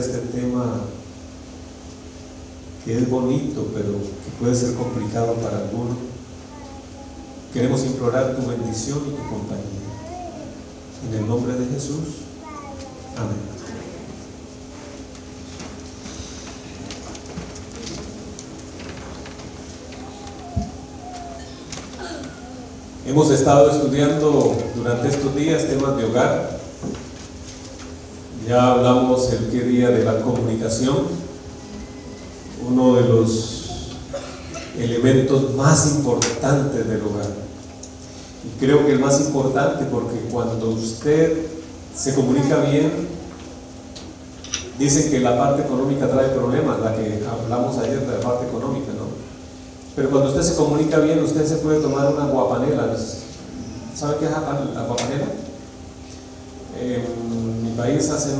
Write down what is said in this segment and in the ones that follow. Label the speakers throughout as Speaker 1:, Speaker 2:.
Speaker 1: este tema que es bonito, pero que puede ser complicado para algunos. Queremos implorar tu bendición y tu compañía. En el nombre de Jesús. Amén. Hemos estado estudiando durante estos días temas de hogar. Ya hablamos el qué día de la comunicación, uno de los elementos más importantes del hogar. Y creo que el más importante porque cuando usted se comunica bien, dicen que la parte económica trae problemas, la que hablamos ayer de la parte económica, ¿no? Pero cuando usted se comunica bien, usted se puede tomar una guapanela. ¿Sabe qué es la guapanela? En mi país hacen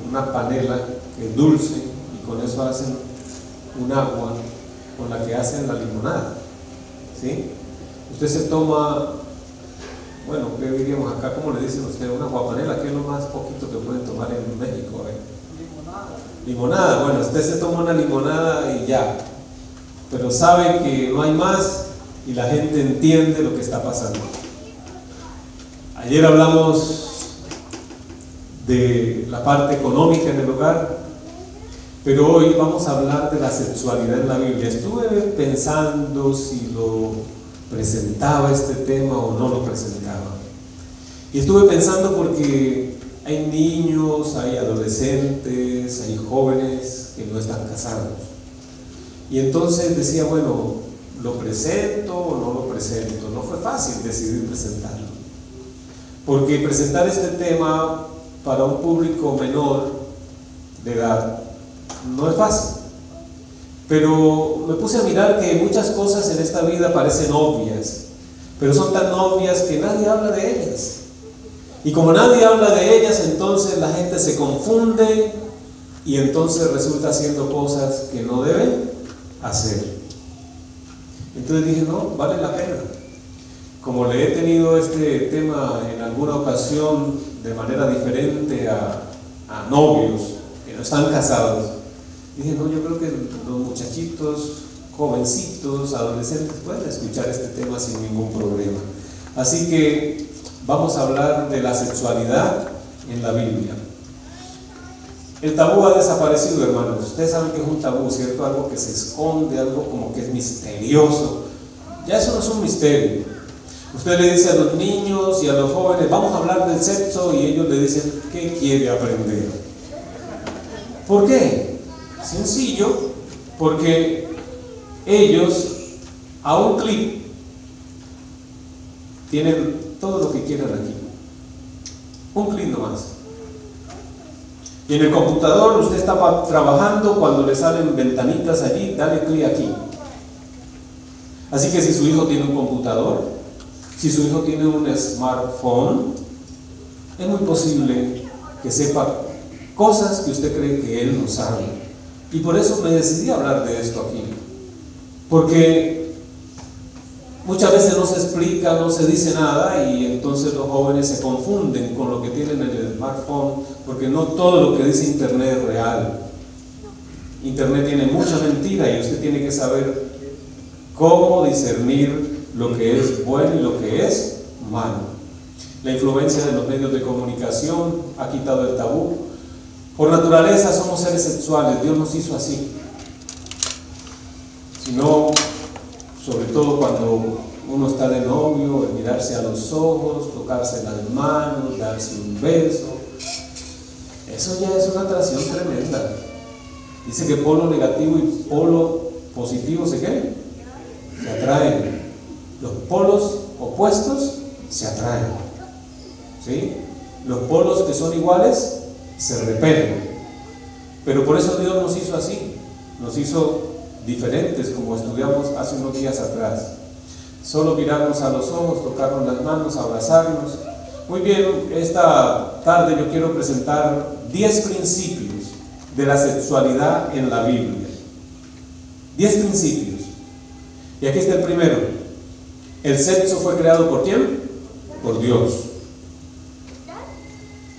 Speaker 1: una panela que es dulce y con eso hacen un agua con la que hacen la limonada, ¿sí? Usted se toma, bueno, ¿qué diríamos acá? ¿Cómo le dicen ustedes? Una guapanela, que es lo más poquito que pueden tomar en México, Limonada. Limonada, bueno, usted se toma una limonada y ya, pero sabe que no hay más y la gente entiende lo que está pasando. Ayer hablamos de la parte económica en el hogar, pero hoy vamos a hablar de la sexualidad en la Biblia. Estuve pensando si lo presentaba este tema o no lo presentaba. Y estuve pensando porque hay niños, hay adolescentes, hay jóvenes que no están casados. Y entonces decía, bueno, ¿lo presento o no lo presento? No fue fácil decidir presentarlo. Porque presentar este tema para un público menor de edad no es fácil. Pero me puse a mirar que muchas cosas en esta vida parecen obvias, pero son tan obvias que nadie habla de ellas. Y como nadie habla de ellas, entonces la gente se confunde y entonces resulta haciendo cosas que no deben hacer. Entonces dije, no, vale la pena. Como le he tenido este tema en alguna ocasión de manera diferente a novios que no están casados, dije, no, yo creo que los muchachitos, jovencitos, adolescentes pueden escuchar este tema sin ningún problema. Así que vamos a hablar de la sexualidad en la Biblia. El tabú ha desaparecido, hermanos. Ustedes saben que es un tabú, ¿cierto? Algo que se esconde, algo como que es misterioso. Ya eso no es un misterio. Usted le dice a los niños y a los jóvenes, vamos a hablar del sexo, y ellos le dicen, ¿qué quiere aprender? ¿Por qué? Sencillo, porque ellos a un clic tienen todo lo que quieran aquí. Un clic nomás. Y en el computador usted está trabajando, cuando le salen ventanitas allí, dale clic aquí. Así que si su hijo tiene un computador, si su hijo tiene un smartphone, es muy posible que sepa cosas que usted cree que él no sabe. Y por eso me decidí a hablar de esto aquí. Porque muchas veces no se explica, no se dice nada, y entonces los jóvenes se confunden con lo que tienen en el smartphone, porque no todo lo que dice Internet es real. Internet tiene mucha mentira y usted tiene que saber cómo discernir lo que es bueno y lo que es malo. La influencia de los medios de comunicación ha quitado el tabú. Por naturaleza somos seres sexuales, Dios nos hizo así. Sino, sobre todo cuando uno está de novio, el mirarse a los ojos, tocarse las manos, darse un beso, eso ya es una atracción tremenda. Dice que polo negativo y polo positivo se atraen. Los polos opuestos se atraen, ¿sí? Los polos que son iguales se repelen. Pero por eso Dios nos hizo así, nos hizo diferentes, como estudiamos hace unos días atrás. Solo mirarnos a los ojos, tocarnos las manos, abrazarnos. Muy bien, esta tarde yo quiero presentar 10 principios de la sexualidad en la Biblia. 10 principios. Y aquí está el primero. ¿El sexo fue creado por quién? Por Dios.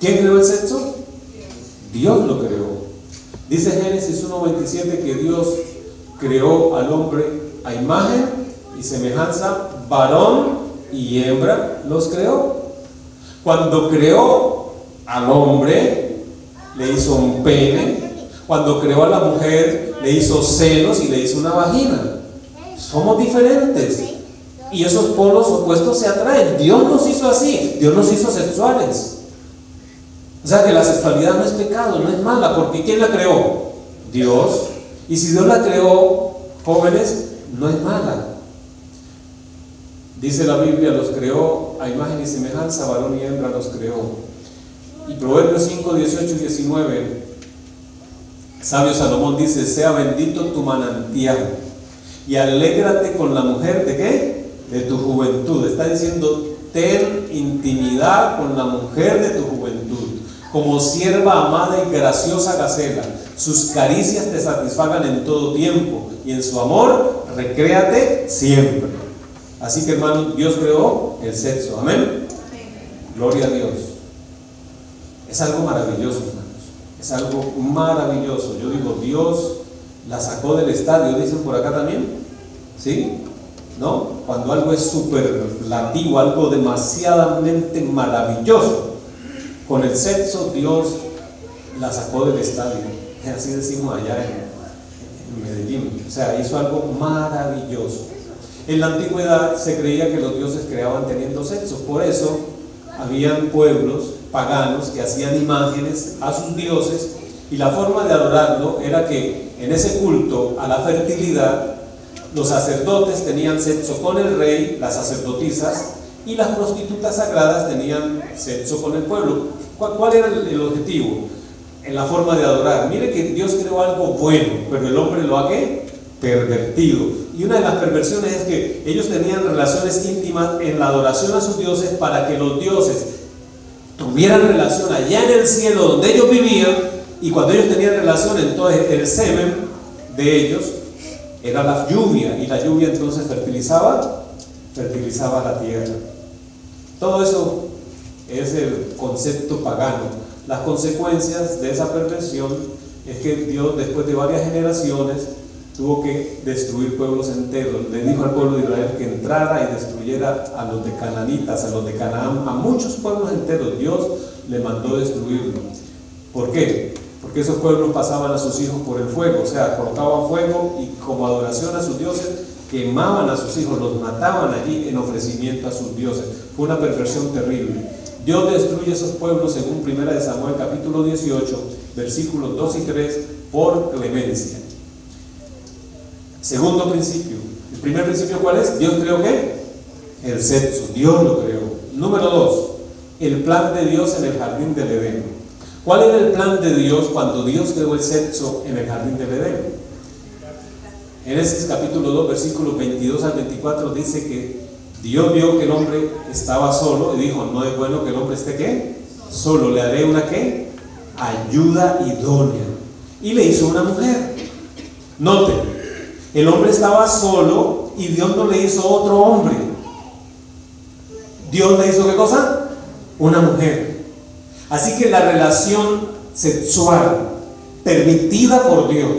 Speaker 1: ¿Quién creó el sexo? Dios lo creó. Dice Génesis 1:27 que Dios creó al hombre a imagen y semejanza, varón y hembra los creó. Cuando creó al hombre, le hizo un pene. Cuando creó a la mujer, le hizo senos y le hizo una vagina. Somos diferentes y esos polos opuestos se atraen. Dios nos hizo así, Dios nos hizo sexuales. O sea que la sexualidad no es pecado, no es mala, porque ¿quién la creó? Dios. Y si Dios la creó, jóvenes, no es mala. Dice la Biblia, los creó a imagen y semejanza, varón y hembra los creó. Y Proverbios 5, 18 y 19, sabio Salomón dice: sea bendito tu manantial y alégrate con la mujer ¿de qué? De tu juventud. Está diciendo: ten intimidad con la mujer de tu juventud, como sierva amada y graciosa gacela. Sus caricias te satisfagan en todo tiempo y en su amor recréate siempre. Así que, hermanos, Dios creó el sexo. Amén. Gloria a Dios. Es algo maravilloso, hermanos. Es algo maravilloso. Yo digo, Dios la sacó del estadio, dicen por acá también. ¿Sí? ¿No? Cuando algo es superlativo, algo demasiadamente maravilloso, con el sexo Dios la sacó del estadio. Así decimos allá en Medellín. O sea, hizo algo maravilloso. En la antigüedad se creía que los dioses creaban teniendo sexo. Por eso habían pueblos paganos que hacían imágenes a sus dioses, y la forma de adorarlo era que en ese culto a la fertilidad los sacerdotes tenían sexo con el rey, las sacerdotisas, y las prostitutas sagradas tenían sexo con el pueblo. ¿Cuál era el objetivo? En la forma de adorar. Mire que Dios creó algo bueno, pero el hombre lo ha ¿qué? Pervertido. Y una de las perversiones es que ellos tenían relaciones íntimas en la adoración a sus dioses, para que los dioses tuvieran relación allá en el cielo donde ellos vivían, y cuando ellos tenían relación, entonces el semen de ellos era la lluvia, y la lluvia entonces fertilizaba la tierra. Todo eso es el concepto pagano. Las consecuencias de esa perversión es que Dios, después de varias generaciones, tuvo que destruir pueblos enteros. Le dijo al pueblo de Israel que entrara y destruyera a los de Cananitas, a los de Canaán, a muchos pueblos enteros. Dios le mandó destruirlos. ¿Por qué? Porque esos pueblos pasaban a sus hijos por el fuego, o sea, colocaban fuego y como adoración a sus dioses quemaban a sus hijos, los mataban allí en ofrecimiento a sus dioses. Fue una perversión terrible. Dios destruye esos pueblos según 1 de Samuel capítulo 18, versículos 2 y 3, por clemencia. Segundo principio. El primer principio, ¿cuál es? Dios creó ¿qué? El sexo. Dios lo creó. Número 2, el plan de Dios en el jardín del Edén. ¿Cuál era el plan de Dios cuando Dios creó el sexo en el jardín del Edén? Génesis capítulo 2, versículos 22 al 24 dice que Dios vio que el hombre estaba solo y dijo: no es bueno que el hombre esté ¿qué? Solo, le haré una ¿qué? Ayuda idónea. Y le hizo una mujer. Note, el hombre estaba solo y Dios no le hizo otro hombre. Dios le hizo ¿qué cosa? Una mujer. Así que la relación sexual permitida por Dios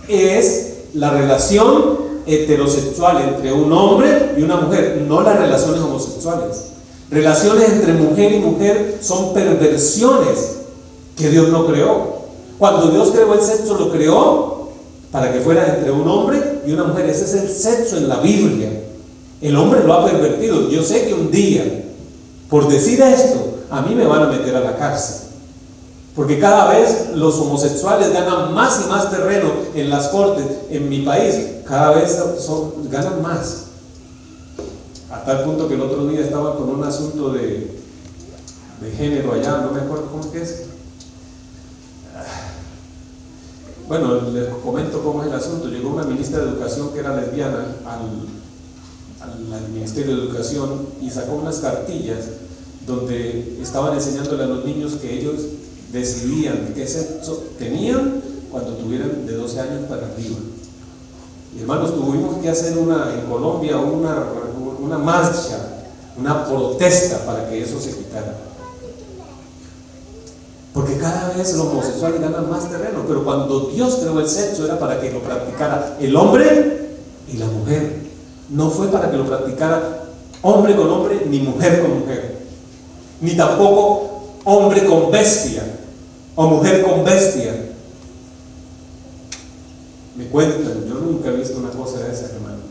Speaker 1: es la relación heterosexual entre un hombre y una mujer, no las relaciones homosexuales. Relaciones entre mujer y mujer son perversiones que Dios no creó. Cuando Dios creó el sexo, lo creó para que fuera entre un hombre y una mujer. Ese es el sexo en la Biblia. El hombre lo ha pervertido. Yo sé que un día, por decir esto, a mí me van a meter a la cárcel, porque cada vez los homosexuales ganan más y más terreno en las cortes en mi país. Cada vez ganan más, a tal punto que el otro día estaba con un asunto de género allá, no me acuerdo cómo que es. Bueno, les comento cómo es el asunto. Llegó una ministra de Educación que era lesbiana al Ministerio de Educación y sacó unas cartillas donde estaban enseñándole a los niños que ellos decidían qué sexo tenían cuando tuvieran de 12 años para arriba. Y hermanos, tuvimos que hacer en Colombia una marcha, una protesta para que eso se quitara. Porque cada vez los homosexuales ganan más terreno, pero cuando Dios creó el sexo era para que lo practicara el hombre y la mujer. No fue para que lo practicara hombre con hombre, ni mujer con mujer, ni tampoco hombre con bestia o mujer con bestia. Me cuentan, yo nunca he visto una cosa de esas, hermano,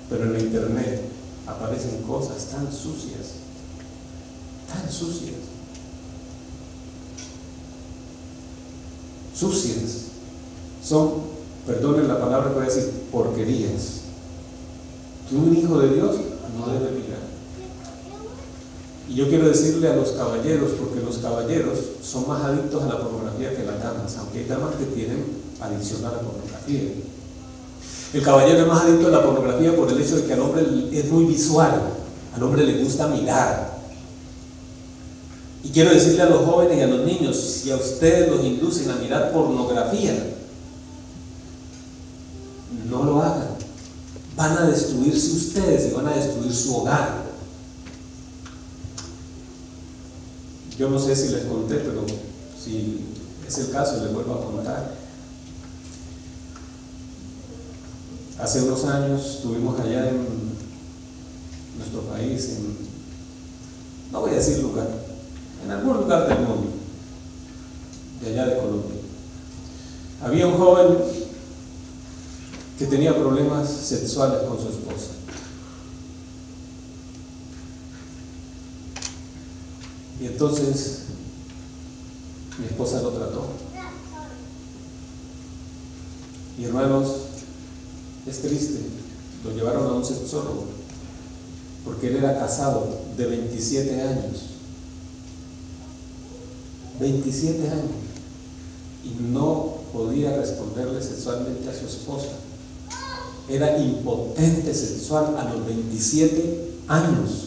Speaker 1: pero en la internet aparecen cosas tan sucias, son, perdonen la palabra que voy a decir, porquerías, que un hijo de Dios no debe mirar. Y yo quiero decirle a los caballeros, porque los caballeros son más adictos a la pornografía que las damas, aunque hay damas que tienen adicción a la pornografía. El caballero es más adicto a la pornografía por el hecho de que al hombre es muy visual, al hombre le gusta mirar. Y quiero decirle a los jóvenes y a los niños, si a ustedes los inducen a mirar pornografía, no lo hagan. Van a destruirse ustedes y van a destruir su hogar. Yo no sé si les conté, pero si es el caso, les vuelvo a contar. Hace unos años estuvimos allá en nuestro país, no voy a decir lugar, en algún lugar del mundo, de allá de Colombia. Había un joven que tenía problemas sexuales con su esposa. Y entonces mi esposa lo trató. Y hermanos, es triste, lo llevaron a un sexólogo, porque él era casado de 27 años. 27 años. Y no podía responderle sexualmente a su esposa. Era impotente sexual a los 27 años.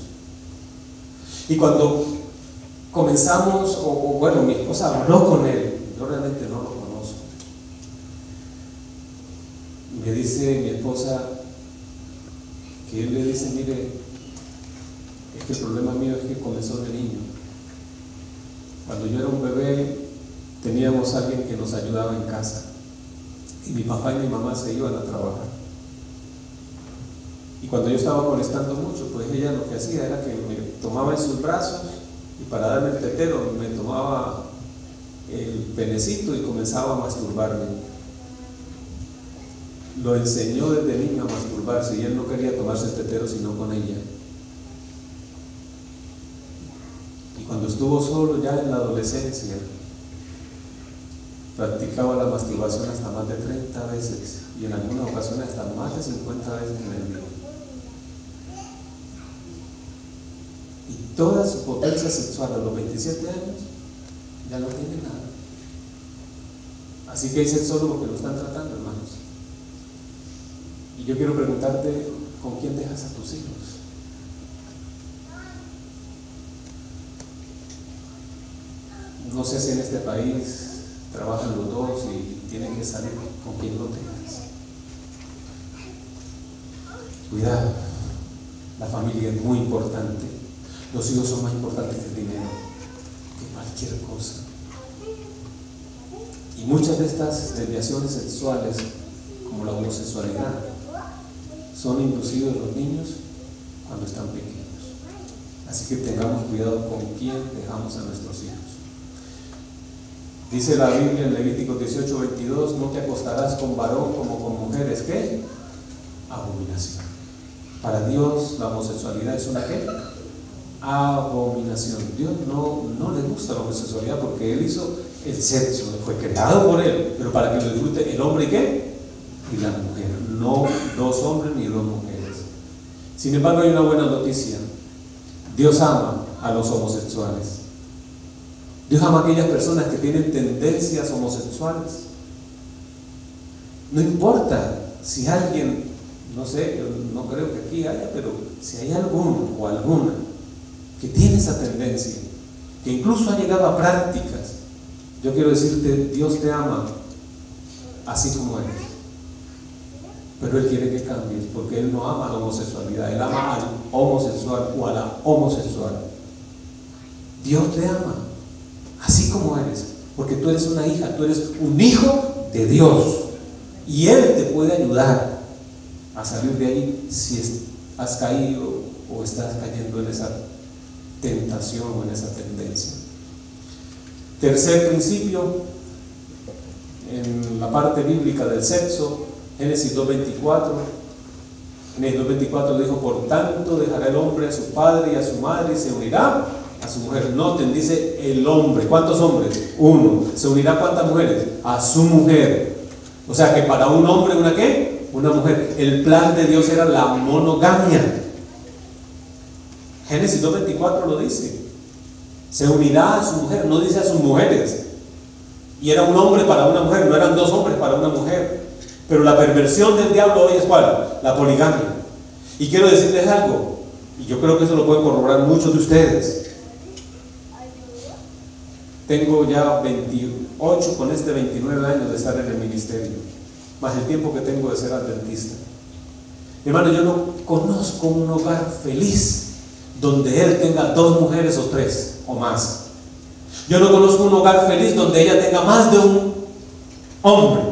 Speaker 1: Y cuando comenzamos, bueno, mi esposa habló con él, yo realmente no lo conozco. Me dice mi esposa que él le dice, mire, es que el problema mío es que comenzó de niño. Cuando yo era un bebé, teníamos a alguien que nos ayudaba en casa. Y mi papá y mi mamá se iban a trabajar. Y cuando yo estaba molestando mucho, pues ella lo que hacía era que me tomaba en sus brazos y para darme el tetero me tomaba el penecito y comenzaba a masturbarme. Lo enseñó desde niño a masturbarse y él no quería tomarse el tetero sino con ella. Y cuando estuvo solo ya en la adolescencia, practicaba la masturbación hasta más de 30 veces y en algunas ocasiones hasta más de 50 veces en el día. Y toda su potencia sexual a los 27 años ya no tiene nada. Así que hay sexólogos que lo están tratando, hermanos. Y yo quiero preguntarte, ¿con quién dejas a tus hijos? No sé si en este país trabajan los dos y tienen que salir, ¿con quién lo dejas? Cuidado, la familia es muy importante. Los hijos son más importantes que el dinero, que cualquier cosa. Y muchas de estas desviaciones sexuales, como la homosexualidad, son inducidos en los niños cuando están pequeños. Así que tengamos cuidado con quién dejamos a nuestros hijos. Dice la Biblia en Levítico 18:22, no te acostarás con varón como con mujeres, ¿qué? Abominación. Para Dios la homosexualidad es una ¿qué? Abominación. Dios no le gusta la homosexualidad porque Él hizo el sexo, fue creado por Él, pero para que lo disfrute el hombre y ¿qué? Y la mujer, no dos hombres ni dos mujeres. Sin embargo, hay una buena noticia. Dios ama a los homosexuales. Dios ama a aquellas personas que tienen tendencias homosexuales. No importa si alguien, no sé, yo no creo que aquí haya, pero si hay alguno o alguna que tiene esa tendencia, que incluso ha llegado a prácticas, yo quiero decirte, Dios te ama así como eres. Pero Él quiere que cambies, porque Él no ama la homosexualidad, Él ama al homosexual o a la homosexual. Dios te ama así como eres, porque tú eres una hija, tú eres un hijo de Dios, y Él te puede ayudar a salir de ahí si has caído o estás cayendo en esa tentación o en esa tendencia. Tercer principio, en la parte bíblica del sexo, Génesis 2:24. Génesis 2:24 dijo: por tanto dejará el hombre a su padre y a su madre y se unirá a su mujer. Noten, dice el hombre. ¿Cuántos hombres? Uno. ¿Se unirá a cuántas mujeres? A su mujer. O sea que para un hombre, ¿una qué? Una mujer. El plan de Dios era la monogamia. Génesis 2:24 lo dice. Se unirá a su mujer, no dice a sus mujeres. Y era un hombre para una mujer, no eran dos hombres para una mujer. Pero la perversión del diablo hoy es ¿cuál? La poligamia. Y quiero decirles algo, y yo creo que eso lo pueden corroborar muchos de ustedes. Tengo ya 28, con 29 años de estar en el ministerio, más el tiempo que tengo de ser adventista. Mi hermano, yo no conozco un hogar feliz donde él tenga dos mujeres o tres o más. Yo no conozco un hogar feliz donde ella tenga más de un hombre.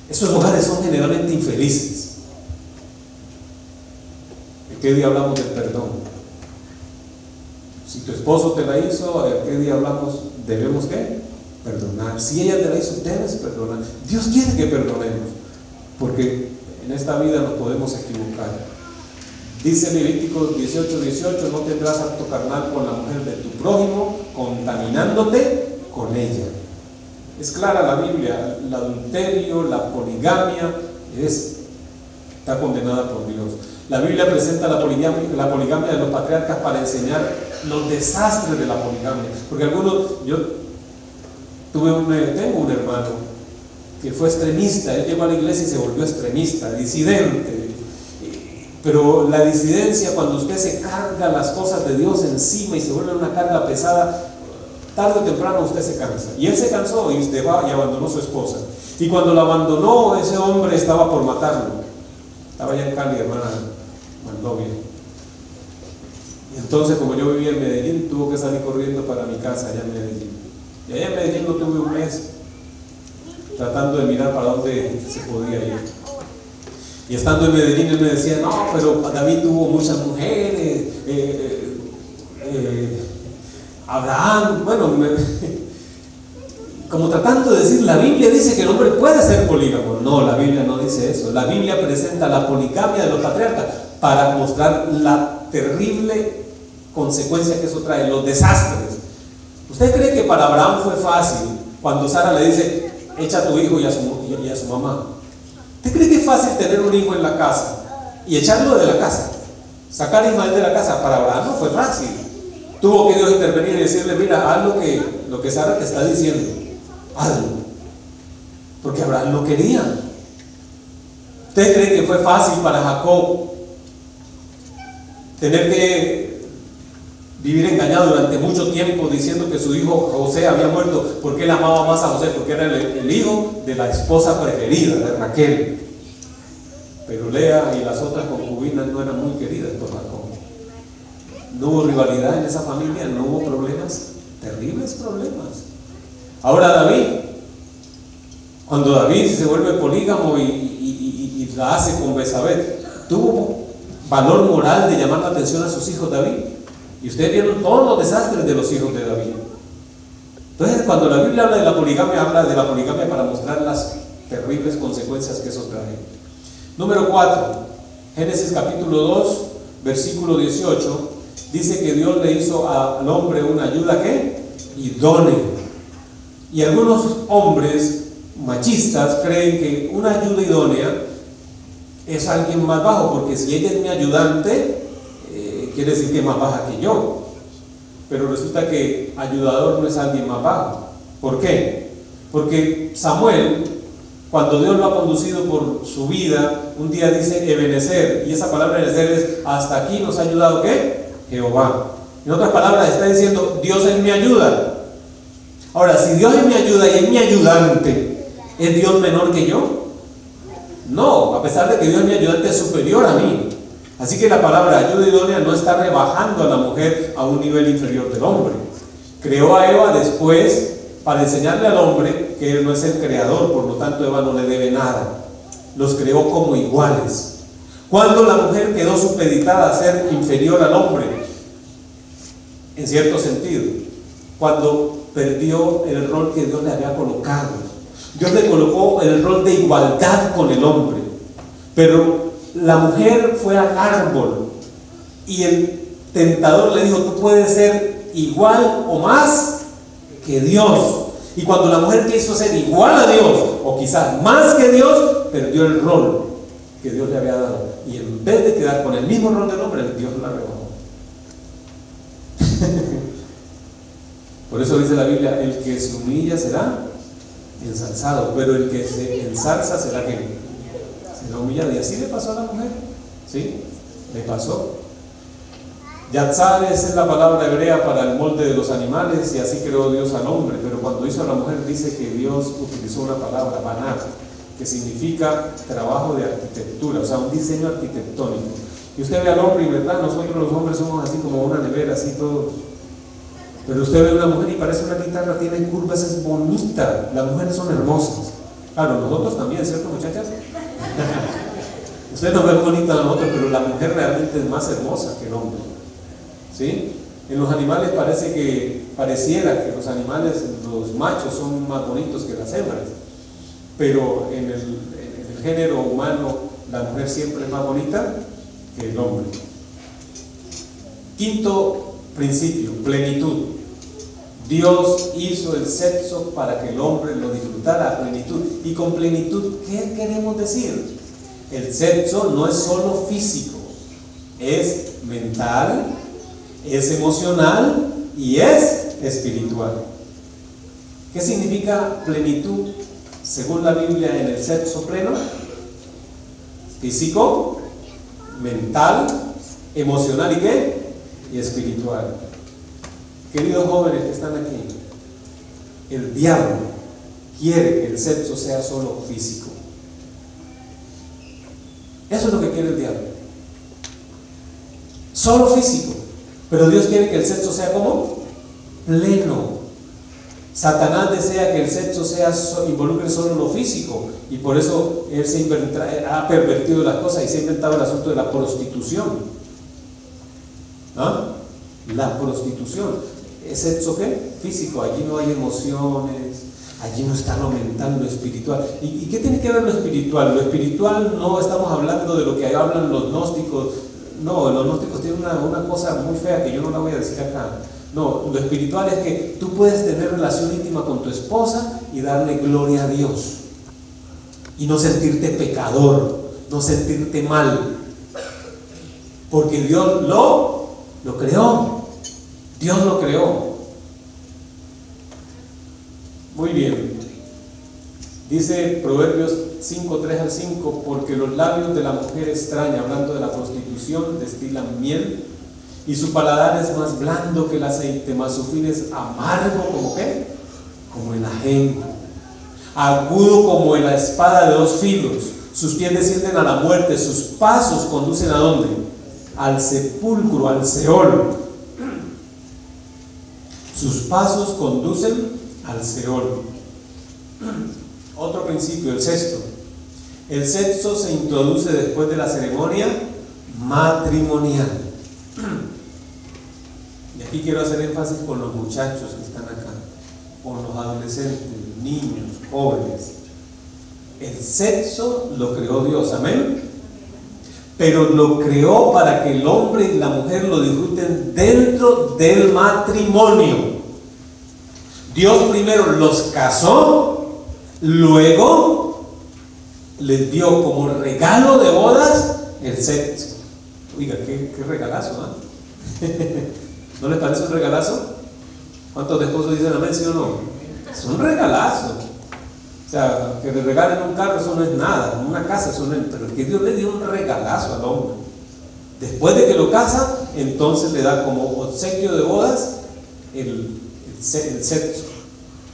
Speaker 1: Esos hogares son generalmente infelices. ¿En qué día hablamos del perdón? Si tu esposo te la hizo, ¿en qué día hablamos? ¿Debemos qué? Perdonar. Si ella te la hizo, debes perdonar. Dios quiere que perdonemos, porque en esta vida nos podemos equivocar. Dice Levítico 18:18: no tendrás acto carnal con la mujer de tu prójimo, contaminándote con ella. Es clara la Biblia, el adulterio, la poligamia está condenada por Dios. La Biblia presenta la poligamia de los patriarcas para enseñar los desastres de la poligamia. Porque yo tengo un hermano que fue extremista. Él llegó a la iglesia y se volvió extremista, disidente. Pero la disidencia, cuando usted se carga las cosas de Dios encima y se vuelve una carga pesada, tarde o temprano usted se cansa. Y él se cansó y abandonó a su esposa. Y cuando la abandonó, ese hombre estaba por matarlo. Estaba allá en Cali, hermana Mandovia. Y entonces, como yo vivía en Medellín, tuvo que salir corriendo para mi casa allá en Medellín. Y allá en Medellín no tuve un mes tratando de mirar para dónde se podía ir. Y estando en Medellín, él me decía: no, pero David tuvo muchas mujeres, Abraham, bueno, como tratando de decir, la Biblia dice que el hombre puede ser polígamo. No, la Biblia no dice eso. La Biblia presenta la poligamia de los patriarcas para mostrar la terrible consecuencia que eso trae, los desastres. ¿Usted cree que para Abraham fue fácil cuando Sara le dice: echa a tu hijo y a su mamá? ¿Usted cree que es fácil tener un hijo en la casa y echarlo de la casa? Sacar a Ismael de la casa, para Abraham no fue fácil. Tuvo que Dios intervenir y decirle: mira, haz lo que Sara te está diciendo, hazlo. Porque Abraham no quería. ¿Usted cree que fue fácil para Jacob tener que vivir engañado durante mucho tiempo diciendo que su hijo José había muerto porque él amaba más a José, porque era el hijo de la esposa preferida de Raquel? Pero Lea y las otras concubinas no eran muy queridas por Jacob. No hubo rivalidad en esa familia, no hubo problemas, terribles problemas. Ahora David, cuando David se vuelve polígamo y la hace con Betsabé, tuvo valor moral de llamar la atención a sus hijos David. Y ustedes vieron todos los desastres de los hijos de David. Entonces, cuando la Biblia habla de la poligamia para mostrar las terribles consecuencias que eso trae. Número 4, Génesis capítulo 2, versículo 18, dice que Dios le hizo al hombre una ayuda ¿qué? Idónea. Y algunos hombres machistas creen que una ayuda idónea es alguien más bajo, porque si ella es mi ayudante, quiere decir que es más baja que yo. Pero resulta que ayudador no es alguien más bajo. ¿Por qué? Porque Samuel, cuando Dios lo ha conducido por su vida, un día dice Ebenezer, y esa palabra Ebenezer es: hasta aquí nos ha ayudado ¿qué? Jehová. En otras palabras, está diciendo: Dios es mi ayuda. Ahora, si Dios es mi ayuda y es mi ayudante, ¿es Dios menor que yo? No, a pesar de que Dios es mi ayudante, es superior a mí. Así que la palabra ayuda idónea no está rebajando a la mujer a un nivel inferior del hombre. Creó a Eva después para enseñarle al hombre que él no es el creador, por lo tanto Eva no le debe nada. Los creó como iguales. Cuando la mujer quedó supeditada a ser inferior al hombre, en cierto sentido, cuando perdió el rol que Dios le había colocado. Dios le colocó el rol de igualdad con el hombre, pero la mujer fue al árbol y el tentador le dijo: tú puedes ser igual o más que Dios. Y cuando la mujer quiso ser igual a Dios, o quizás más que Dios, perdió el rol que Dios le había dado, y en vez de quedar con el mismo rol del hombre, Dios la rebajó. Por eso dice la Biblia: el que se humilla será ensalzado, pero el que se ensalza será humillado. Y así le pasó a la mujer, ¿sí? Le pasó. Yatzares es la palabra hebrea para el molde de los animales, y así creó Dios al hombre. Pero cuando hizo a la mujer, dice que Dios utilizó una palabra, banat, que significa trabajo de arquitectura, o sea, un diseño arquitectónico. Y usted ve al hombre, y verdad, nosotros los hombres somos así como una nevera, así todos. Pero usted ve a una mujer y parece una guitarra, tiene curvas, es bonita. Las mujeres son hermosas. Claro, nosotros también, ¿cierto, muchachas? Ustedes nos ven bonitas a nosotros, pero la mujer realmente es más hermosa que el hombre, ¿sí? En los animales pareciera que los animales, los machos, son más bonitos que las hembras, pero en el género humano la mujer siempre es más bonita que el hombre. Quinto principio: plenitud. Dios hizo el sexo para que el hombre lo disfrutara a plenitud. Y con plenitud, ¿qué queremos decir? El sexo no es solo físico, es mental, es emocional y es espiritual. ¿Qué significa plenitud según la Biblia en el sexo pleno? Físico, mental, emocional y ¿qué? Y espiritual. Queridos jóvenes que están aquí, el diablo quiere que el sexo sea solo físico. Eso es lo que quiere el diablo, solo físico. Pero Dios quiere que el sexo sea como pleno. Satanás desea que el sexo involucre solo lo físico, y por eso él ha pervertido las cosas y se ha inventado el asunto de la prostitución. ¿Ah? La prostitución. ¿Es sexo qué? Físico. Allí no hay emociones, allí no está lo mental, lo espiritual. ¿Y qué tiene que ver lo espiritual? Lo espiritual no estamos hablando de lo que hablan los gnósticos. No, los gnósticos tienen una cosa muy fea que yo no la voy a decir acá. No, lo espiritual es que tú puedes tener relación íntima con tu esposa y darle gloria a Dios y no sentirte pecador, no sentirte mal, porque Dios lo creó. Dios lo creó. Muy bien. Dice Proverbios 5, 3 al 5: porque los labios de la mujer extraña, hablando de la prostitución, destilan miel, y su paladar es más blando que el aceite, mas su fin es amargo como ¿qué? Como el ajenjo, agudo como la espada de dos filos. Sus pies descienden a la muerte, sus pasos conducen ¿a dónde? Al sepulcro, al Seol. Sus pasos conducen al Seol. Otro principio, el sexto. El sexo se introduce después de la ceremonia matrimonial. Y aquí quiero hacer énfasis con los muchachos que están acá, con los adolescentes, niños, jóvenes. El sexo lo creó Dios, amén. Pero lo creó para que el hombre y la mujer lo disfruten dentro del matrimonio. Dios primero los casó, luego les dio como regalo de bodas el sexo. Oiga, qué regalazo, ¿eh? ¿No les parece un regalazo? ¿Cuántos de esposos dicen amén, sí o no? Es un regalazo. O sea, que le regalen un carro, eso no es nada, una casa, eso no es, pero que Dios le dio un regalazo al hombre. Después de que lo casa, entonces le da como obsequio de bodas el sexo.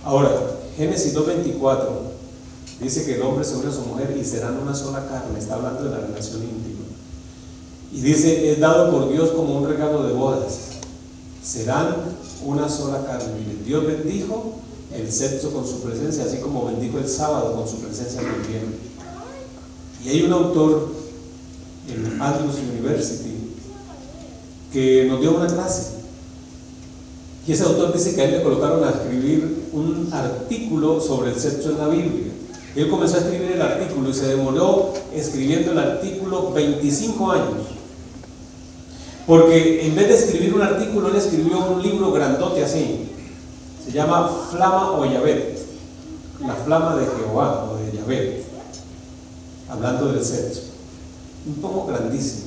Speaker 1: Ahora, Génesis 2:24 dice que el hombre se une a su mujer y serán una sola carne. Está hablando de la relación íntima. Y dice, es dado por Dios como un regalo de bodas. serán una sola carne. Miren, Dios bendijo el sexo con su presencia, así como bendijo el sábado con su presencia también. Y hay un autor en Andrews University que nos dio una clase, y ese autor dice que a él le colocaron a escribir un artículo sobre el sexo en la Biblia. Él comenzó a escribir el artículo y se demoró escribiendo el artículo 25 años, porque en vez de escribir un artículo, él escribió un libro grandote así, se llama Flama o Yahvé, la flama de Jehová o de Yahvé, hablando del sexo, un tomo grandísimo.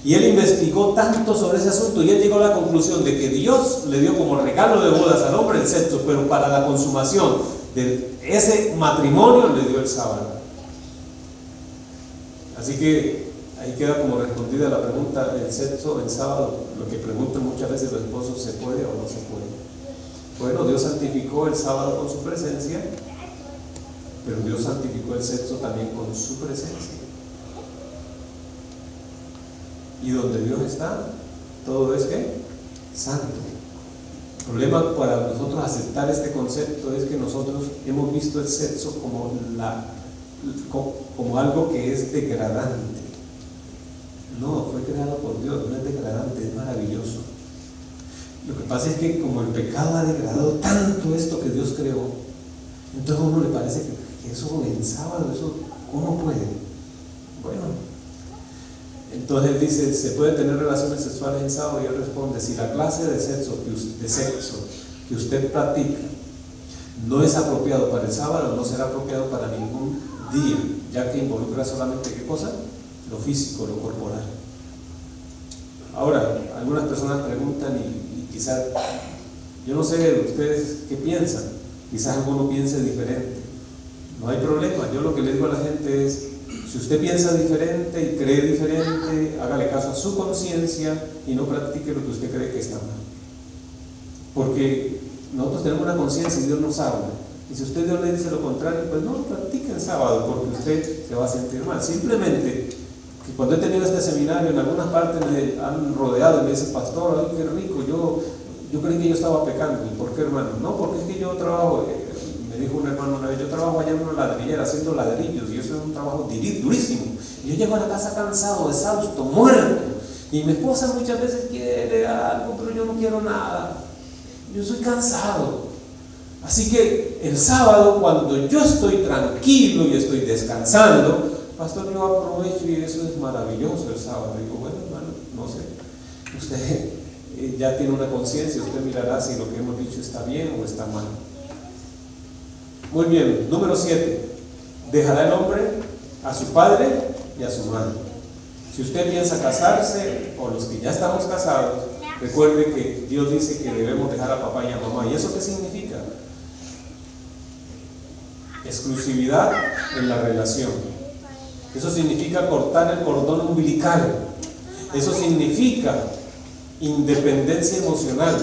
Speaker 1: Y él investigó tanto sobre ese asunto y él llegó a la conclusión de que Dios le dio como regalo de bodas al hombre el sexo, pero para la consumación de ese matrimonio le dio el sábado. Así que ahí queda como respondida la pregunta: ¿el sexo en sábado? Lo que preguntan muchas veces los esposos: ¿se puede o no se puede? Bueno, Dios santificó el sábado con su presencia, pero Dios santificó el sexo también con su presencia. Y donde Dios está, todo es ¿qué? Santo. El problema para nosotros aceptar este concepto es que nosotros hemos visto el sexo como algo que es degradante. No, fue creado por Dios, no es degradante, es maravilloso. Lo que pasa es que como el pecado ha degradado tanto esto que Dios creó, entonces a uno le parece que eso en sábado, eso, ¿cómo puede? Bueno, entonces él dice: ¿se puede tener relaciones sexuales en sábado? Y él responde: si la clase de sexo que usted practica no es apropiado para el sábado, no será apropiado para ningún día, ya que involucra solamente ¿qué cosa? Lo físico, lo corporal. Ahora, algunas personas preguntan y quizás, yo no sé ustedes qué piensan, quizás alguno piense diferente. No hay problema, yo lo que le digo a la gente es: si usted piensa diferente y cree diferente, hágale caso a su conciencia y no practique lo que usted cree que está mal. Porque nosotros tenemos una conciencia y Dios nos habla. Y si usted Dios le dice lo contrario, pues no lo practique el sábado, porque usted se va a sentir mal. Simplemente, que cuando he tenido este seminario, en algunas partes me han rodeado y me dicen: pastor, ay, qué rico, yo creí que yo estaba pecando. ¿Y por qué, hermano? No, porque es que yo trabajo, me dijo un hermano una vez, yo trabajo allá en una ladrillera haciendo ladrillos, y eso es un trabajo durísimo. Yo llego a la casa cansado, exhausto, muerto, y mi esposa muchas veces quiere algo, pero yo no quiero nada, yo soy cansado. Así que el sábado, cuando yo estoy tranquilo y estoy descansando, pastor, yo aprovecho, y eso es maravilloso el sábado. Digo: bueno, hermano, no sé, usted ya tiene una conciencia, usted mirará si lo que hemos dicho está bien o está mal. Muy bien, número 7. Dejará el hombre a su padre y a su madre. Si usted piensa casarse, o los que ya estamos casados, recuerde que Dios dice que debemos dejar a papá y a mamá. ¿Y eso qué significa? Exclusividad en la relación. Eso significa cortar el cordón umbilical. Eso significa independencia emocional,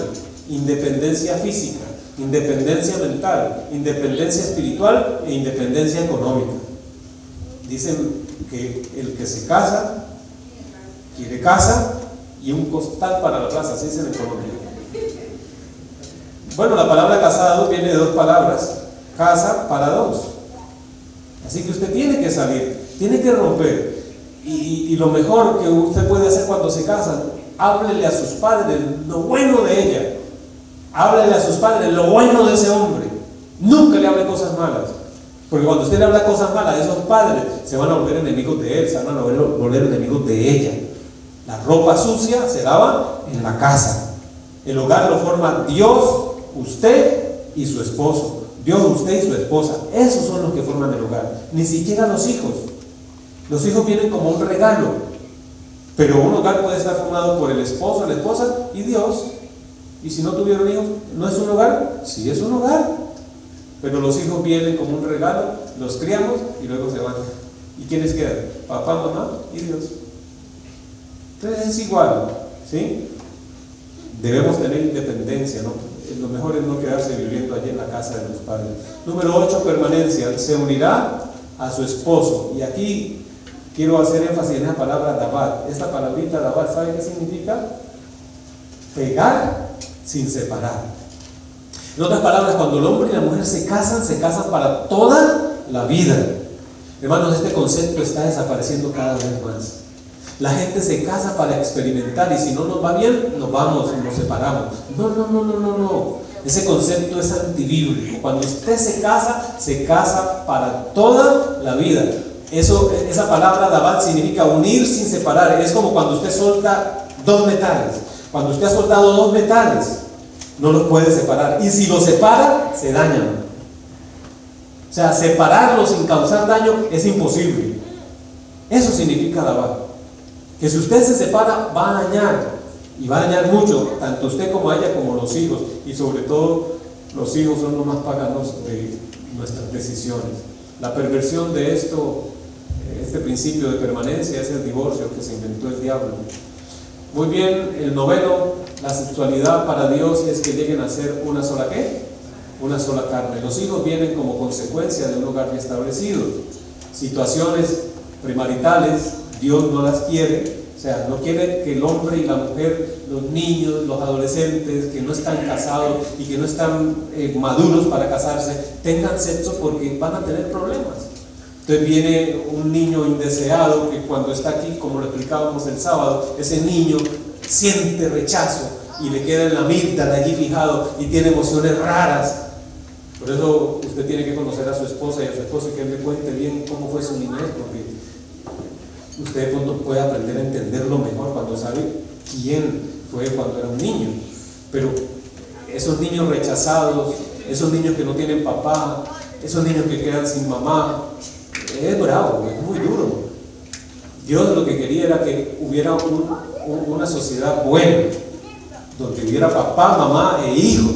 Speaker 1: independencia física, independencia mental, independencia espiritual e independencia económica. Dicen que el que se casa quiere casa y un costal para la plaza, así dicen en Colombia. Bueno, la palabra casado viene de dos palabras: casa para dos. Así que usted tiene que salir, tiene que romper. Y lo mejor que usted puede hacer cuando se casa: háblele a sus padres lo bueno de ella, háblele a sus padres lo bueno de ese hombre. Nunca le hable cosas malas, porque cuando usted le habla cosas malas a esos padres, se van a volver enemigos de él, se van a volver enemigos de ella. La ropa sucia se lava en la casa. El hogar lo forma Dios, usted y su esposo. Dios, usted y su esposa. Esos son los que forman el hogar. Ni siquiera los hijos. Los hijos vienen como un regalo. Pero un hogar puede estar formado por el esposo, la esposa y Dios. Y si no tuvieron hijos, ¿no es un hogar? Sí, es un hogar. Pero los hijos vienen como un regalo, los criamos y luego se van. ¿Y quiénes quedan? Papá, mamá y Dios. Entonces es igual, ¿sí? Debemos tener independencia, ¿no? Lo mejor es no quedarse viviendo allí en la casa de los padres. Número 8, permanencia. Se unirá a su esposo. Y aquí quiero hacer énfasis en esa palabra dabar. Esta palabrita dabar, ¿sabe qué significa? Pegar sin separar. En otras palabras, cuando el hombre y la mujer se casan para toda la vida. Hermanos, este concepto está desapareciendo cada vez más. La gente se casa para experimentar y si no nos va bien, nos vamos y nos separamos. No. Ese concepto es antibíblico. Cuando usted se casa para toda la vida. Esa palabra Dabat significa unir sin separar. Es como cuando usted suelta dos metales. Cuando usted ha soltado dos metales, no los puede separar. Y si los separa, se dañan. O sea, separarlos sin causar daño es imposible. Eso significa Dabat. Que si usted se separa, va a dañar. Y va a dañar mucho, tanto usted como ella, como los hijos. Y sobre todo, los hijos son los más paganos de nuestras decisiones. La perversión de este principio de permanencia, es el divorcio que se inventó el diablo. Muy bien, el noveno, la sexualidad para Dios es que lleguen a ser una sola ¿qué? Una sola carne. Los hijos vienen como consecuencia de un hogar bien establecido. Situaciones premaritales, Dios no las quiere. O sea, no quiere que el hombre y la mujer, los niños, los adolescentes que no están casados y que no están maduros para casarse, tengan sexo porque van a tener problemas. Entonces viene un niño indeseado que cuando está aquí, como lo explicábamos el sábado, ese niño siente rechazo y le queda en la amígdala allí fijado y tiene emociones raras. Por eso usted tiene que conocer a su esposa y a su esposo y que él le cuente bien cómo fue su niñez, porque usted de pronto puede aprender a entenderlo mejor cuando sabe quién fue cuando era un niño. Pero esos niños rechazados, esos niños que no tienen papá, esos niños que quedan sin mamá, es bravo, es muy duro. Dios lo que quería era que hubiera una sociedad buena, donde hubiera papá, mamá e hijos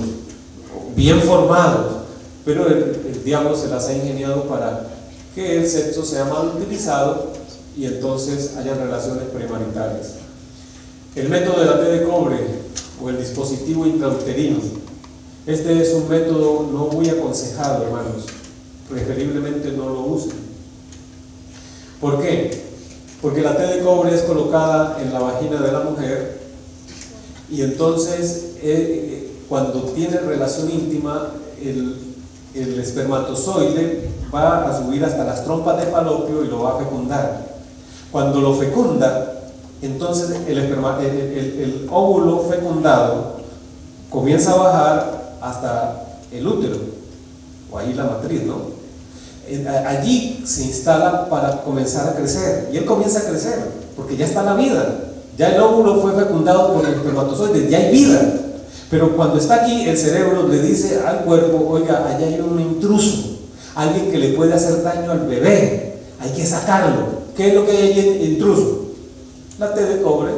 Speaker 1: bien formados, pero el diablo se las ha ingeniado para que el sexo sea mal utilizado y entonces hayan relaciones premaritales. El método de la T de cobre o el dispositivo intrauterino, este es un método no muy aconsejado, hermanos. Preferiblemente no lo usen. ¿Por qué? Porque la T de cobre es colocada en la vagina de la mujer y entonces cuando tiene relación íntima el espermatozoide va a subir hasta las trompas de falopio y lo va a fecundar. Cuando lo fecunda, entonces el óvulo fecundado comienza a bajar hasta el útero, o ahí la matriz, ¿no? Allí se instala para comenzar a crecer, y él comienza a crecer, porque ya está la vida, ya el óvulo fue fecundado por el espermatozoide, ya hay vida. Pero cuando está aquí, el cerebro le dice al cuerpo, oiga, allá hay un intruso, alguien que le puede hacer daño al bebé, hay que sacarlo. ¿Qué es lo que hay en intruso? La T de cobre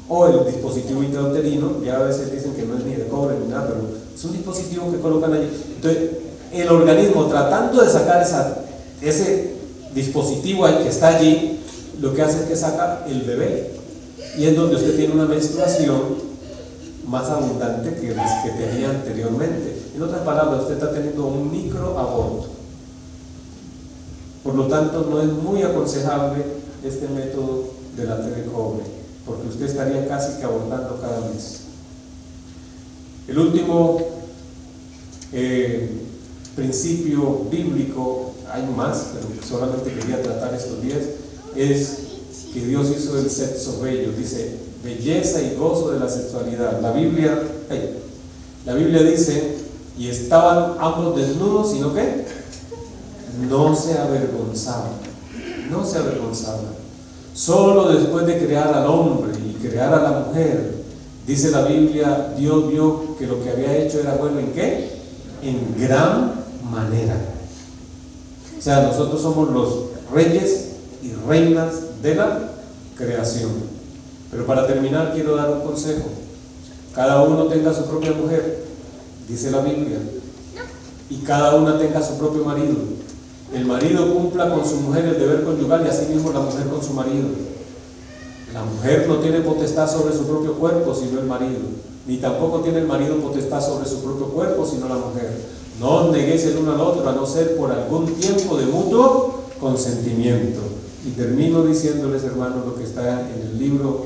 Speaker 1: o el dispositivo intrauterino. Ya a veces dicen que no es ni de cobre ni nada, pero es un dispositivo que colocan allí. Entonces el organismo, tratando de sacar ese dispositivo que está allí, lo que hace es que saca el bebé, y es donde usted tiene una menstruación más abundante que las que tenía anteriormente. En otras palabras, usted está teniendo un microaborto. Por lo tanto, no es muy aconsejable este método de la T de cobre, porque usted estaría casi que abortando cada mes. El último principio bíblico, hay más, pero solamente quería tratar estos 10, es que Dios hizo el sexo bello. Dice, belleza y gozo de la sexualidad. La Biblia dice, y estaban ambos desnudos, sino que no se avergonzaban, no se avergonzaban. Solo después de crear al hombre y crear a la mujer, dice la Biblia, Dios vio que lo que había hecho era bueno. ¿En qué? En gran manera. O sea, nosotros somos los reyes y reinas de la creación. Pero para terminar quiero dar un consejo. Cada uno tenga su propia mujer, dice la Biblia, y cada una tenga su propio marido. El marido cumpla con su mujer el deber conyugal y así mismo la mujer con su marido. La mujer no tiene potestad sobre su propio cuerpo sino el marido, ni tampoco tiene el marido potestad sobre su propio cuerpo sino la mujer. No os neguéis el uno al otro, a no ser por algún tiempo de mutuo consentimiento. Y termino diciéndoles, hermanos, lo que está en el libro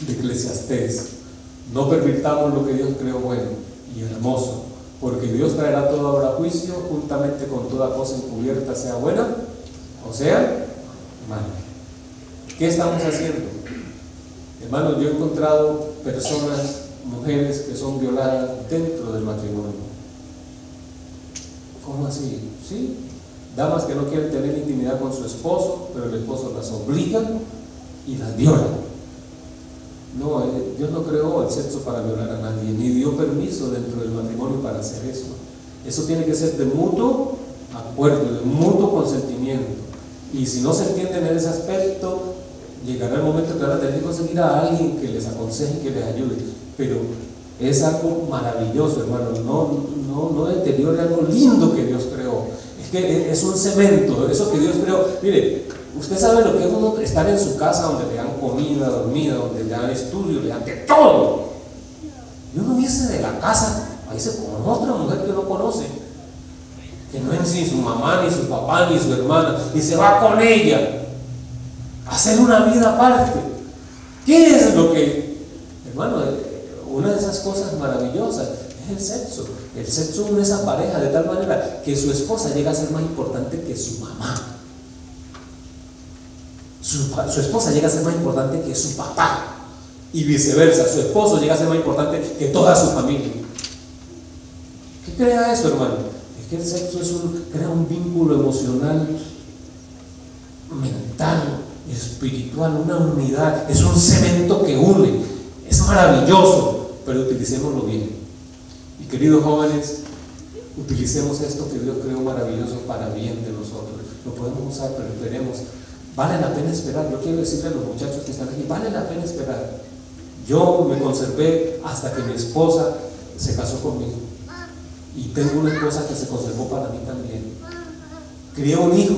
Speaker 1: de Eclesiastés. No pervirtamos lo que Dios creó bueno y hermoso, porque Dios traerá toda obra a juicio, juntamente con toda cosa encubierta, sea buena o sea mala. ¿Qué estamos haciendo? Hermanos, yo he encontrado personas, mujeres que son violadas dentro del matrimonio. ¿Cómo así? ¿Sí? Damas que no quieren tener intimidad con su esposo, pero el esposo las obliga y las viola. No, Dios no creó el sexo para violar a nadie, ni dio permiso dentro del matrimonio para hacer eso. Eso tiene que ser de mutuo acuerdo, de mutuo consentimiento. Y si no se entienden en ese aspecto, llegará el momento que van a tener que conseguir a alguien que les aconseje y que les ayude. Pero es algo maravilloso, hermano. No deteriore algo lindo que Dios creó. Es que es un cemento, eso que Dios creó. Mire, usted sabe lo que es uno estar en su casa donde le dan comida, dormida, donde le dan estudio, le dan de todo. Y uno irse de la casa a irse con otra mujer que no conoce, que no es ni su mamá, ni su papá, ni su hermana, y se va con ella a hacer una vida aparte. ¿Qué es lo que, hermano? Una de esas cosas maravillosas es el sexo. El sexo une esa pareja de tal manera que su esposa llega a ser más importante que su mamá. Su esposa llega a ser más importante que su papá. Y viceversa, su esposo llega a ser más importante que toda su familia. ¿Qué crea eso, hermano? Es que el sexo crea un vínculo emocional, mental, espiritual, una unidad. Es un cemento que une. Es maravilloso, pero utilicémoslo bien. Y queridos jóvenes, utilicemos esto que Dios creó maravilloso para bien de nosotros. Lo podemos usar, pero esperemos. Vale la pena esperar. Yo quiero decirle a los muchachos que están aquí, vale la pena esperar. Yo me conservé hasta que mi esposa se casó conmigo, y tengo una esposa que se conservó para mí también. Crié un hijo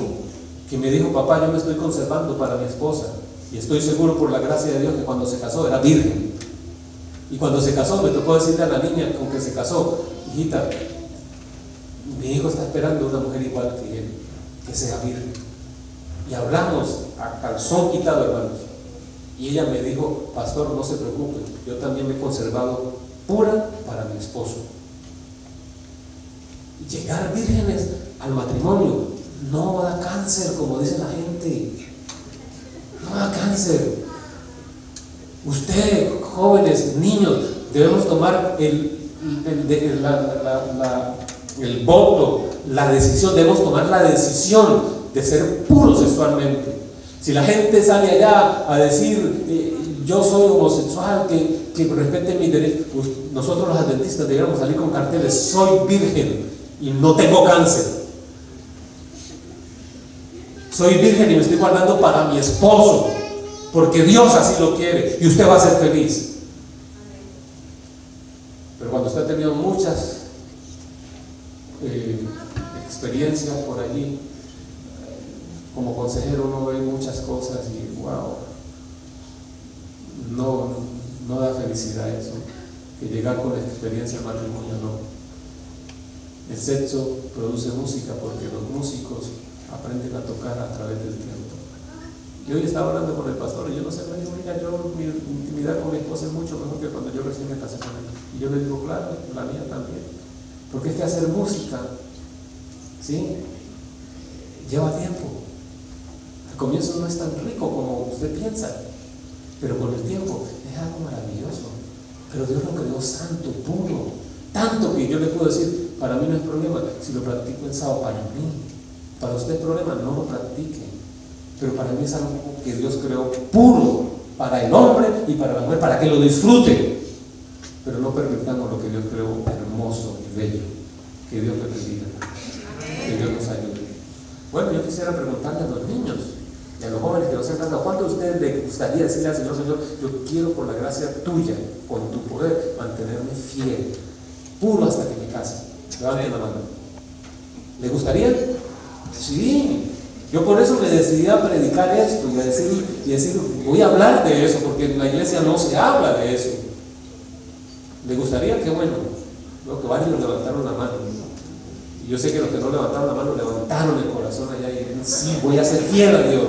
Speaker 1: que me dijo: papá, yo me estoy conservando para mi esposa, y estoy seguro por la gracia de Dios que cuando se casó era virgen. Y cuando se casó me tocó decirle a la niña con que se casó: hijita, mi hijo está esperando una mujer igual que él, que sea virgen. Y hablamos a calzón quitado, hermanos. Y ella me dijo: pastor, no se preocupe, yo también me he conservado pura para mi esposo. Llegar vírgenes al matrimonio no da cáncer, como dice la gente. No da cáncer. Usted, jóvenes, niños, debemos tomar el voto, la decisión. Debemos tomar la decisión de ser puros sexualmente. Si la gente sale allá a decir: yo soy homosexual, que respete mis derechos, pues nosotros los adventistas deberíamos salir con carteles: soy virgen y no tengo cáncer. Soy virgen y me estoy guardando para mi esposo, porque Dios así lo quiere, y usted va a ser feliz. Pero cuando usted ha tenido muchas experiencias por allí, como consejero uno ve muchas cosas y wow, no da felicidad eso, que llegar con la experiencia del matrimonio no. El sexo produce música porque los músicos aprenden a tocar a través del tiempo. Y hoy estaba hablando con el pastor y yo no sé, me dijo: mira, mi intimidad con mi esposa es mucho mejor que cuando yo recién me casé con él. Y yo le digo: claro, la mía también. Porque es que hacer música, ¿sí?, lleva tiempo. Al comienzo no es tan rico como usted piensa, pero con el tiempo es algo maravilloso. Pero Dios lo creó santo, puro, tanto que yo le puedo decir: para mí no es problema si lo practico el sábado. Para mí, para usted es problema, no lo practique. Pero para mí es algo que Dios creó puro para el hombre y para la mujer, para que lo disfrute. Pero no permitamos lo que Dios creó hermoso y bello. Que Dios le bendiga, que Dios nos ayude. Bueno, yo quisiera preguntarle a los niños y a los jóvenes que no se han casado: ¿cuánto a usted le gustaría decirle al Señor: Señor, yo quiero por la gracia tuya, con tu poder, mantenerme fiel, puro hasta que me case? Levanten la mano. ¿Le gustaría? Sí. Yo por eso me decidí a predicar esto y a decir, voy a hablar de eso, porque en la iglesia no se habla de eso. ¿Le gustaría? Qué bueno. Veo que varios levantaron la mano. Y yo sé que los que no levantaron la mano levantaron el corazón allá y dijeron: sí, voy a ser fiel a Dios.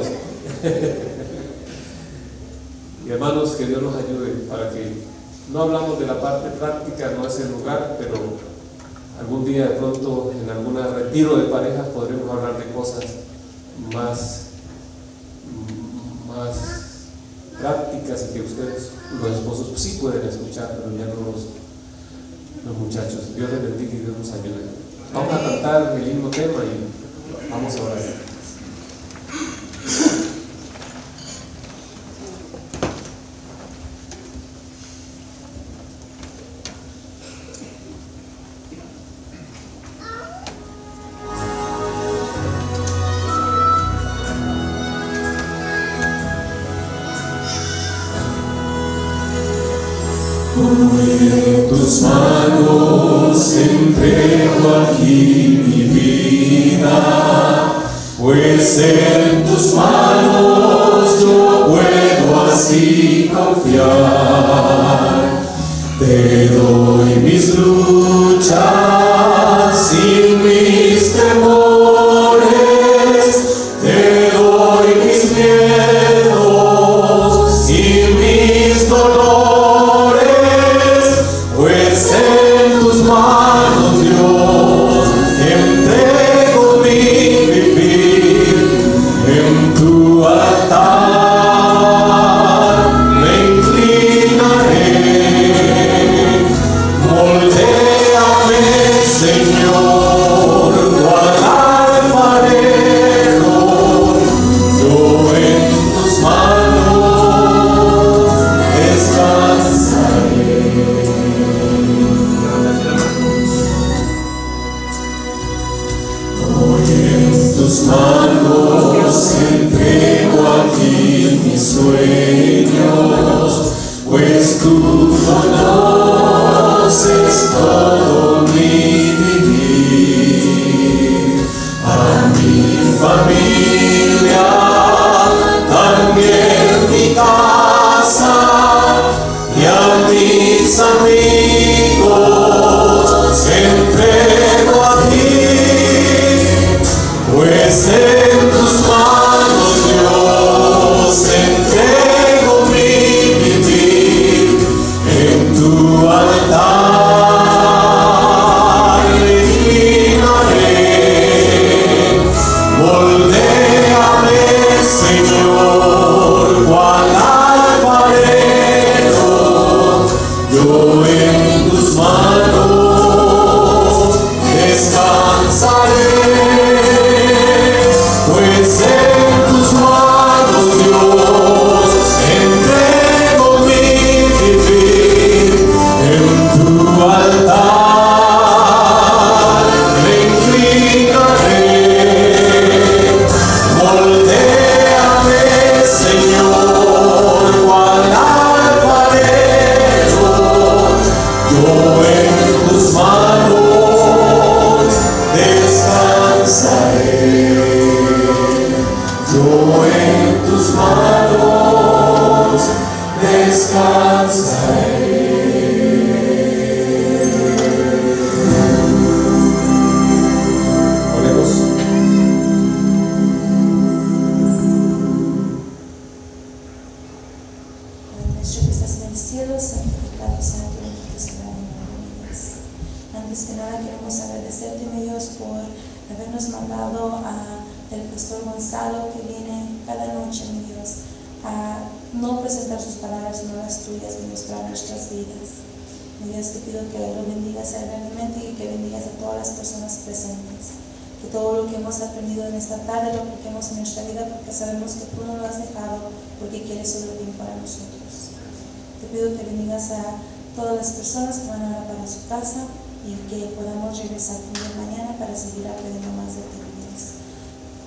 Speaker 1: Y hermanos, que Dios nos ayude para que No hablamos de la parte práctica, no es el lugar, pero algún día de pronto en algún retiro de parejas podremos hablar de cosas más prácticas y que ustedes, los esposos, sí pueden escuchar, pero ya no los muchachos. Dios les bendiga y Dios nos ayude. Vamos a cantar el mismo tema y vamos a orar.
Speaker 2: En tus manos entrego aquí mi vida, pues en tus manos yo puedo así confiar. Te doy mis luchas y mis temores, te doy mis miedos y mis dolores. En tus manos, Dios, entrego mi vivir, en tu altar me inclinaré. Moldéame, Señor, cual alfarero, yo en tus manos descansaré. Tus manos entrego aquí mis sueños, pues tú conoces todo mi vivir. A mi familia, también mi casa, y a mis amigos entrego aquí. Pues en tus manos, Dios, entrego mi vivir, en tu altar me inclinaré. Moldéame, Señor, cual alfarero, yo en tus manos descansaré. Pues en tus manos, Dios, entrego mi vivir, en tu altar me inclinaré. Moldéame, Señor, cual alfarero, yo en tus manos descansaré. Yo en tus manos descansaré.
Speaker 1: Oremos.
Speaker 3: Padre nuestro que estás en el cielo, santificado sea tu nombre, que sea en nombre de Dios. Antes que nada queremos agradecerte, mi Dios, por habernos mandado al pastor Gonzalo, que viene cada noche, mi Dios, a no presentar sus palabras, sino las tuyas, mi Dios, para nuestras vidas. Mi Dios, te pido que lo bendigas grandemente y que bendigas a todas las personas presentes. Que todo lo que hemos aprendido en esta tarde lo apliquemos en nuestra vida, porque sabemos que tú no lo has dejado, porque quieres solo bien para nosotros. Te pido que bendigas a todas las personas que van ahora para su casa y que podamos regresar también mañana para seguir aprendiendo más de ti, Dios.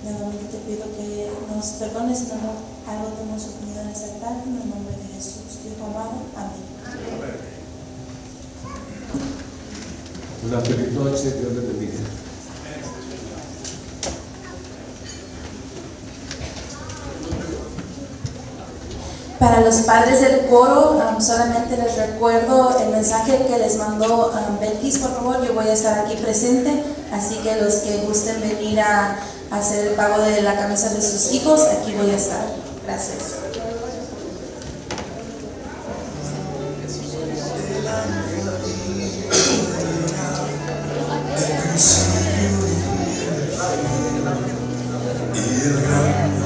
Speaker 3: Nuevamente te pido que nos perdones si algo te hemos ofendido en esta tarde, en el nombre de Jesús, tu Hijo amado. Amén.
Speaker 1: Una feliz noche, Dios les bendiga.
Speaker 3: Para los padres del coro, solamente les recuerdo el mensaje que les mandó Belkis, por favor. Yo voy a estar aquí presente, así que los que gusten venir a hacer el pago de la camisa de sus hijos, aquí voy a estar. Gracias.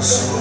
Speaker 2: corazón.